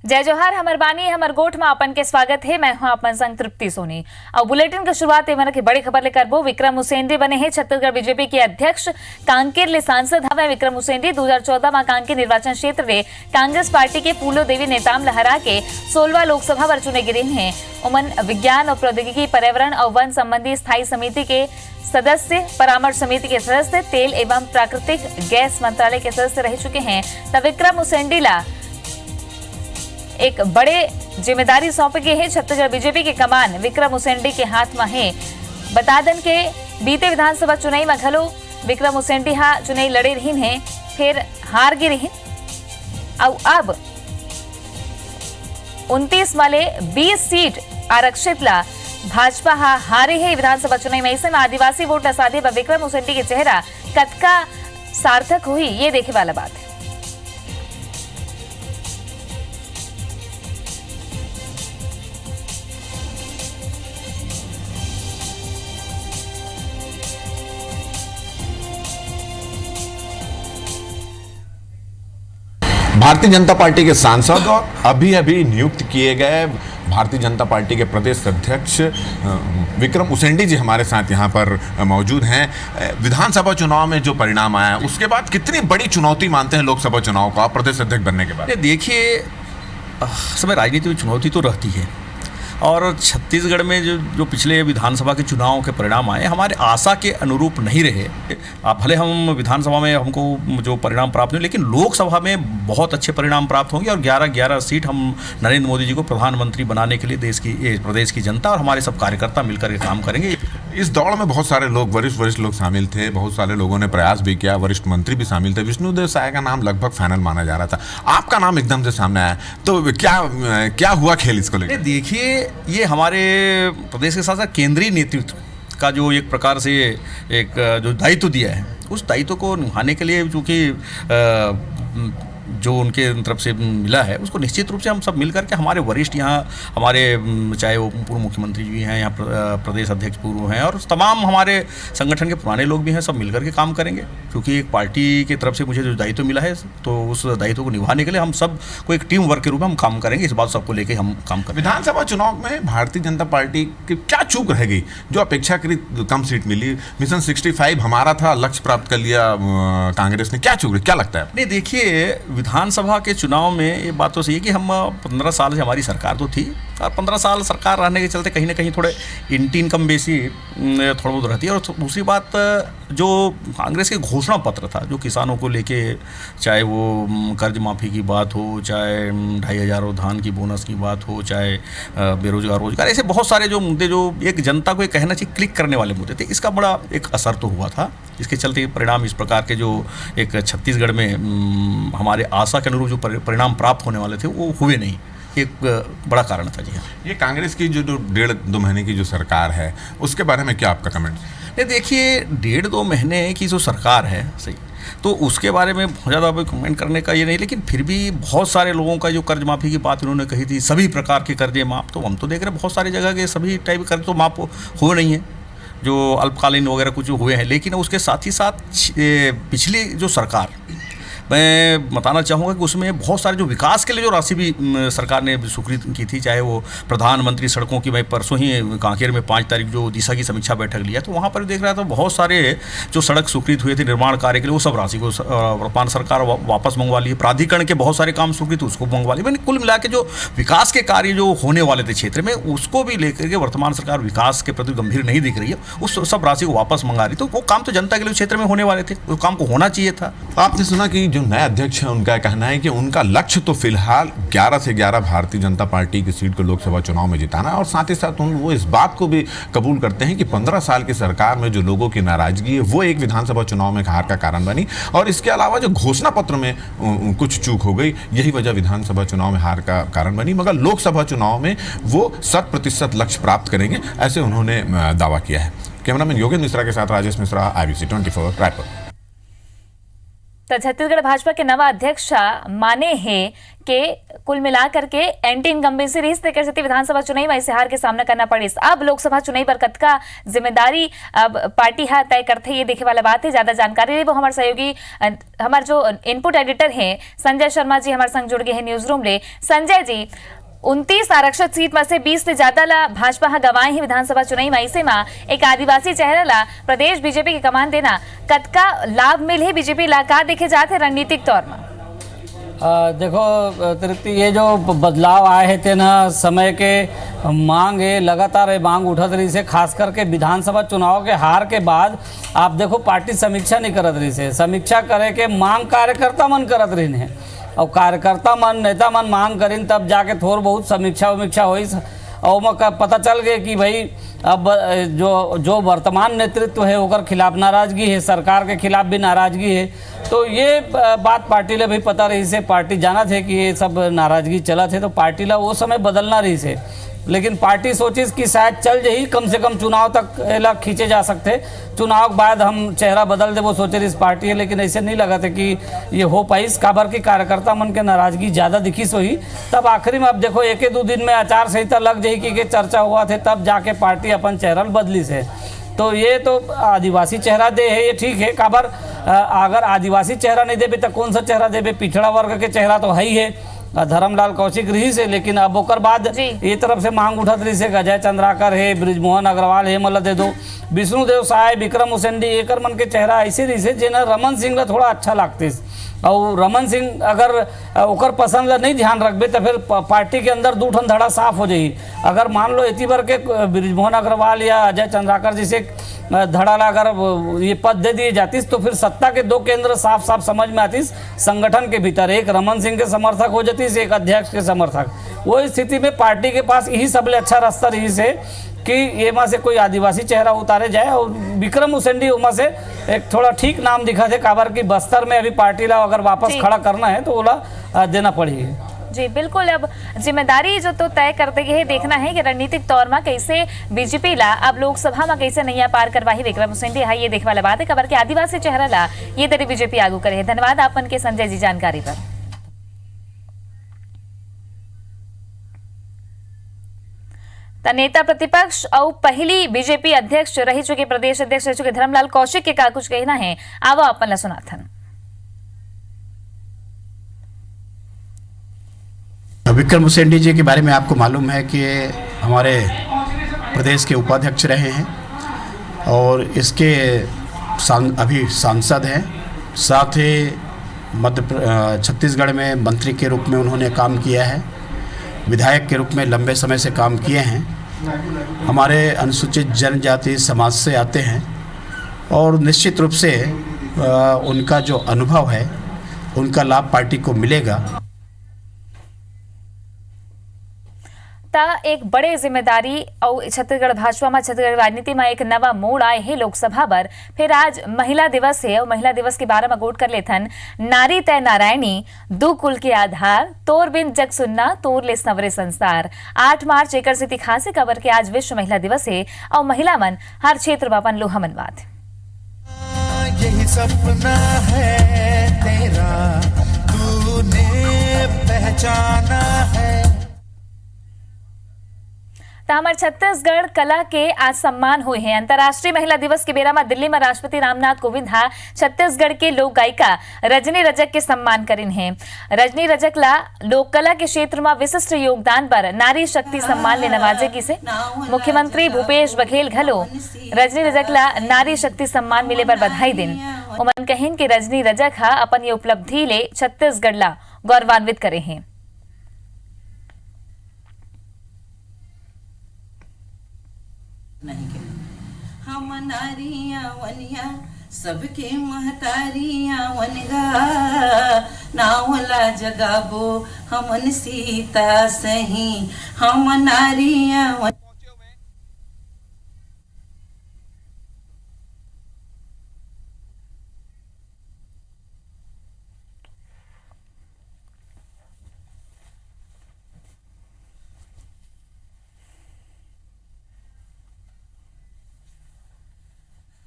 जय जोहार हमर बानी हमर गोठ में अपन के स्वागत है। मैं हूं अपन संग तृप्ति सोनी। और बुलेटिन की शुरुआत मन की बड़ी खबर लेकर बो विक्रम उसेंडी बने हैं छत्तीसगढ़ बीजेपी के अध्यक्ष। कांकेर ले सांसद हवे विक्रम उसेंडी 2014 में कांकेर निर्वाचन क्षेत्र में कांग्रेस पार्टी के फूलो देवी नेताम लहरा के 16वां लोकसभा पर चुने गिरे हैं। उमन विज्ञान और प्रौद्योगिकी, पर्यावरण और वन संबंधी स्थायी समिति के सदस्य, परामर्श समिति के सदस्य, तेल एवं प्राकृतिक गैस मंत्रालय के सदस्य रह चुके हैं। तब विक्रम उसेंडी ला एक बड़े जिम्मेदारी सौंपे गई है। छत्तीसगढ़ बीजेपी के कमान विक्रम उसेंडी के हाथ में है। बता दें कि बीते विधानसभा चुनाव में घलो विक्रम उसेंडी हा चुनाव लड़े रही हैं, फिर हार गए रही और अब 29 वाले 20 सीट आरक्षित ला भाजपा हा हारे है विधानसभा चुनाव में। ऐसे में आदिवासी वोट साधे व विक्रम उसेंडी के चेहरा कतका सार्थक हुई, ये देखे वाला बात है। भारतीय जनता पार्टी के सांसद और अभी नियुक्त किए गए भारतीय जनता पार्टी के प्रदेश अध्यक्ष विक्रम उसेंडी जी हमारे साथ यहाँ पर मौजूद हैं। विधानसभा चुनाव में जो परिणाम आया उसके बाद कितनी बड़ी चुनौती मानते हैं लोकसभा चुनाव का प्रदेश अध्यक्ष बनने के बाद? देखिए, समय राजनीति में चुनौती तो रहती है और छत्तीसगढ़ में जो पिछले विधानसभा के चुनाव के परिणाम आए हमारे आशा के अनुरूप नहीं रहे। आप भले हम विधानसभा में हमको जो परिणाम प्राप्त हुए, लेकिन लोकसभा में बहुत अच्छे परिणाम प्राप्त होंगे और 11-11 सीट हम नरेंद्र मोदी जी को प्रधानमंत्री बनाने के लिए प्रदेश की जनता और हमारे सब कार्यकर्ता मिलकर के काम करेंगे। इस दौड़ में बहुत सारे लोग वरिष्ठ लोग शामिल थे, बहुत सारे लोगों ने प्रयास भी किया, वरिष्ठ मंत्री भी शामिल थे। विष्णुदेव साय का नाम लगभग फाइनल माना जा रहा था, आपका नाम एकदम से सामने आया, तो क्या हुआ खेल इसको लेकर? देखिए, ये हमारे प्रदेश के साथ साथ केंद्रीय नेतृत्व का जो एक प्रकार से एक जो दायित्व दिया है, उस दायित्व को निभाने के लिए चूँकि जो उनके तरफ से मिला है उसको निश्चित रूप से हम सब मिलकर के हमारे वरिष्ठ यहाँ हमारे चाहे वो पूर्व मुख्यमंत्री जी हैं, यहाँ प्रदेश अध्यक्ष पूर्व हैं और तमाम हमारे संगठन के पुराने लोग भी हैं, सब मिलकर के काम करेंगे। क्योंकि एक पार्टी की तरफ से मुझे जो दायित्व मिला है तो उस दायित्व को निभाने के लिए हम सब को एक टीम वर्क के रूप में हम काम करेंगे। इस बात सबको लेकर हम काम करेंगे। विधानसभा चुनाव में भारतीय जनता पार्टी की क्या चूक रह गई जो अपेक्षाकृत कम सीट मिली? मिशन 65 हमारा था, लक्ष्य प्राप्त कर लिया कांग्रेस ने, क्या चूक रही, क्या लगता है? नहीं, देखिए, विधानसभा के चुनाव में ये बात तो सही है कि हम 15 साल से हमारी सरकार तो थी और 15 साल सरकार रहने के चलते कहीं ना कहीं थोड़े इंटीन कम बेसी थोड़ा बहुत रहती है। और दूसरी बात, जो कांग्रेस के घोषणा पत्र था जो किसानों को लेके, चाहे वो कर्ज माफ़ी की बात हो, चाहे 2500 धान की बोनस की बात हो, चाहे बेरोजगार रोजगार, ऐसे बहुत सारे जो मुद्दे जो एक जनता को ये कहना चाहिए क्लिक करने वाले मुद्दे थे, इसका बड़ा एक असर तो हुआ था। इसके चलते परिणाम इस प्रकार के जो एक छत्तीसगढ़ में हमारे आशा के अनुरूप जो परिणाम प्राप्त होने वाले थे वो हुए नहीं, एक बड़ा कारण था। जी हाँ, ये कांग्रेस की जो 1.5-2 महीने की जो सरकार है उसके बारे में क्या आपका कमेंट? नहीं, देखिए, 1.5-2 महीने की जो सरकार है, सही, तो उसके बारे में बहुत ज़्यादा कमेंट करने का ये नहीं, लेकिन फिर भी बहुत सारे लोगों का जो कर्ज माफ़ी की बात उन्होंने कही थी, सभी प्रकार के कर्जे माफ़, तो हम तो देख रहे हैं बहुत सारी जगह के सभी टाइप के कर्ज तो माफ़ हुए नहीं है, जो अल्पकालीन वगैरह कुछ हुए हैं। लेकिन उसके साथ ही साथ पिछली जो सरकार, मैं बताना चाहूँगा कि उसमें बहुत सारे जो विकास के लिए जो राशि भी सरकार ने स्वीकृत की थी, चाहे वो प्रधानमंत्री सड़कों की, मैं परसों ही कांकेर में 5 तारीख जो दिशा की समीक्षा बैठक लिया तो वहाँ पर देख रहा था बहुत सारे जो सड़क स्वीकृत हुए थे निर्माण कार्य के लिए, वो सब राशि को वर्तमान सरकार वापस मंगवा ली है। प्राधिकरण के बहुत सारे काम स्वीकृत उसको मंगवा ली। मैंने कुल मिला के जो विकास के कार्य जो होने वाले थे क्षेत्र में, उसको भी लेकर के वर्तमान सरकार विकास के प्रति गंभीर नहीं दिख रही है, उस सब राशि को वापस मंगा रही। तो वो काम तो जनता के लिए क्षेत्र में होने वाले थे, उस काम को होना चाहिए था। आपने सुना कि जो नए अध्यक्ष हैं उनका कहना है कि उनका लक्ष्य तो फिलहाल 11 से 11 भारतीय जनता पार्टी की सीट को लोकसभा चुनाव में जिताना है और साथ ही साथ वो इस बात को भी कबूल करते हैं कि 15 साल की सरकार में जो लोगों की नाराजगी है वो एक विधानसभा चुनाव में हार का कारण बनी और इसके अलावा जो घोषणा पत्र में कुछ चूक हो गई, यही वजह विधानसभा चुनाव में हार का कारण बनी, मगर लोकसभा चुनाव में वो 100% लक्ष्य प्राप्त करेंगे, ऐसे उन्होंने दावा किया है। कैमरामैन योगेंद्र मिश्रा के साथ राजेश मिश्रा, IBC 24 रायपुर। तो छत्तीसगढ़ भाजपा के नवा अध्यक्ष माने हैं कि कुल मिलाकर के एंटी इनकम्बेंसी रही तरीके से विधानसभा चुनाव में हार के सामना करना पड़े। अब लोकसभा चुनाव पर कतका जिम्मेदारी अब पार्टी है तय करते ये देखे वाला बात है। ज्यादा जानकारी रही वो हमारे सहयोगी हमारे जो इनपुट एडिटर हैं संजय शर्मा जी हमारे संग जुड़ गए हैं न्यूज रूम रे। संजय जी, 29 आरक्षित सीट में से 20 से ज्यादा ला भाजपा हा गवाए ही विधानसभा चुनाव में ऐसे में एक आदिवासी चेहरा ला प्रदेश बीजेपी की कमान देना कतका लाभ मिले बीजेपी ला का देखे जाते रणनीतिक तौर में? देखो तृप्ति, ये जो बदलाव आए हैं थे ना समय के मांग है, लगातार ये मांग उठत रही से, खास करके विधानसभा चुनाव के हार के बाद आप देखो पार्टी समीक्षा नहीं करत रही से, समीक्षा करे के मांग कार्यकर्ता मन करत रही है और कार्यकर्ता मन नेता मन मांग करीन तब जाके थोड़ बहुत समीक्षा उमीक्षा हुई और पता चल गए कि भाई अब जो वर्तमान नेतृत्व है ओकर खिलाफ नाराजगी है, सरकार के खिलाफ भी नाराजगी है। तो ये बात पार्टी ले भी पता रही से, पार्टी जाना थे कि ये सब नाराजगी चला थे तो पार्टी ला वो समय बदलना रही से, लेकिन पार्टी सोची कि शायद चल जाही, कम से कम चुनाव तक एला खींचे जा सकते, चुनाव के बाद हम चेहरा बदल दे वो सोचे रही इस पार्टी है, लेकिन ऐसे नहीं लगा था कि ये हो पाई। काबर की कार्यकर्ता मन के नाराजगी ज़्यादा दिखी सोही। तब आखिरी में अब देखो 1-2 दिन में आचार संहिता लग जाही कि चर्चा हुआ थे, तब जाके पार्टी अपन चेहरा बदली से। तो ये तो आदिवासी चेहरा दे है, ये ठीक है। काबर अगर आदिवासी चेहरा नहीं देबे तो कौन सा चेहरा देबे? पिछड़ा वर्ग के चेहरा तो है ही है, धर्मलाल कौशिक रही से, लेकिन अब ओकर बाद ये तरफ से मांग उठत रही से अजय चंद्राकर है, ब्रिजमोहन अग्रवाल है, मतलब दे दो विष्णुदेव साय, विक्रम उसेंडी, एकर मन के चेहरा ऐसे रही से जेना रमन सिंह ला थोड़ा अच्छा लगते। और रमन सिंह अगर ओकर पसंद ला नहीं ध्यान रखबे तो फिर पार्टी के अंदर दू ठन धड़ा साफ हो जाही। अगर मान लो इति बार के ब्रिजमोहन अग्रवाल या अजय चंद्राकर जैसे धड़ा ला अगर ये पद दे दिए जातीस तो फिर सत्ता के 2 केंद्र साफ साफ समझ में आतीस संगठन के भीतर, एक रमन सिंह के समर्थक हो जातीस, एक अध्यक्ष के समर्थक। वो स्थिति में पार्टी के पास यही सबले अच्छा रास्ता रही से कि ये में से कोई आदिवासी चेहरा उतारे जाए और विक्रम उसेंडी उमा से एक थोड़ा ठीक नाम दिखा थे। काबर की बस्तर में अभी पार्टी ला अगर वापस खड़ा करना है तो ओला देना पड़ेगी। जी बिल्कुल, अब जिम्मेदारी जो तो तय करते गए देखना है कि रणनीतिक तौर में कैसे बीजेपी ला अब लोकसभा में कैसे नैया पार करवाही विक्रम उसेंडी है, ये देखने वाला बात है। खबर के आदिवासी चेहरा ला ये तरी बीजेपी आगू करे है। धन्यवाद आपन के संजय जी जानकारी पर। नेता प्रतिपक्ष और पहली बीजेपी अध्यक्ष रह चुके प्रदेश अध्यक्ष रह चुके धर्मलाल कौशिक के का कुछ कहना है, आवा अपन ला सुनाथन। विक्रम उसेंडी जी के बारे में आपको मालूम है कि हमारे प्रदेश के उपाध्यक्ष रहे हैं और इसके अभी सांसद हैं, साथ ही छत्तीसगढ़ में मंत्री के रूप में उन्होंने काम किया है, विधायक के रूप में लंबे समय से काम किए हैं, हमारे अनुसूचित जनजाति समाज से आते हैं और निश्चित रूप से उनका जो अनुभव है उनका लाभ पार्टी को मिलेगा। एक बड़े जिम्मेदारी और छत्तीसगढ़ भाजपा में छत्तीसगढ़ राजनीति में एक नवा मोड़ आए है लोकसभा पर। फिर आज महिला दिवस है और महिला दिवस के बारे में गोट कर लेथन। नारी तय नारायणी, दू कुल के आधार, तोर बिन जग सुनना, तोर ले संवरे संसार। 8 मार्च एकर से खासे खबर के आज विश्व महिला दिवस है और महिला मन हर क्षेत्र में अपन लोहा मनवात। यही सपना है तेरा, तूने पहचाना है। हमारे छत्तीसगढ़ कला के आज सम्मान हुए हैं। अंतर्राष्ट्रीय महिला दिवस के बेरा में दिल्ली में राष्ट्रपति रामनाथ कोविंद हा छत्तीसगढ़ के लोक गायिका रजनी रजक के सम्मान करिन है। रजनी रजक ला लोक कला के क्षेत्र में विशिष्ट योगदान पर नारी शक्ति सम्मान ले नवाजेगी से मुख्यमंत्री भूपेश बघेल घलो रजनी रजक ला नारी शक्ति सम्मान मिले पर बधाई दिन। उमन कहिन कि रजनी रजक हा अपन ये उपलब्धि ले छत्तीसगढ़ ला गौरवान्वित करे हैं। हम नारियां वनिया सबके महतारियां वनगा, नावला जगाबो हमन सीता सही। हम नारियां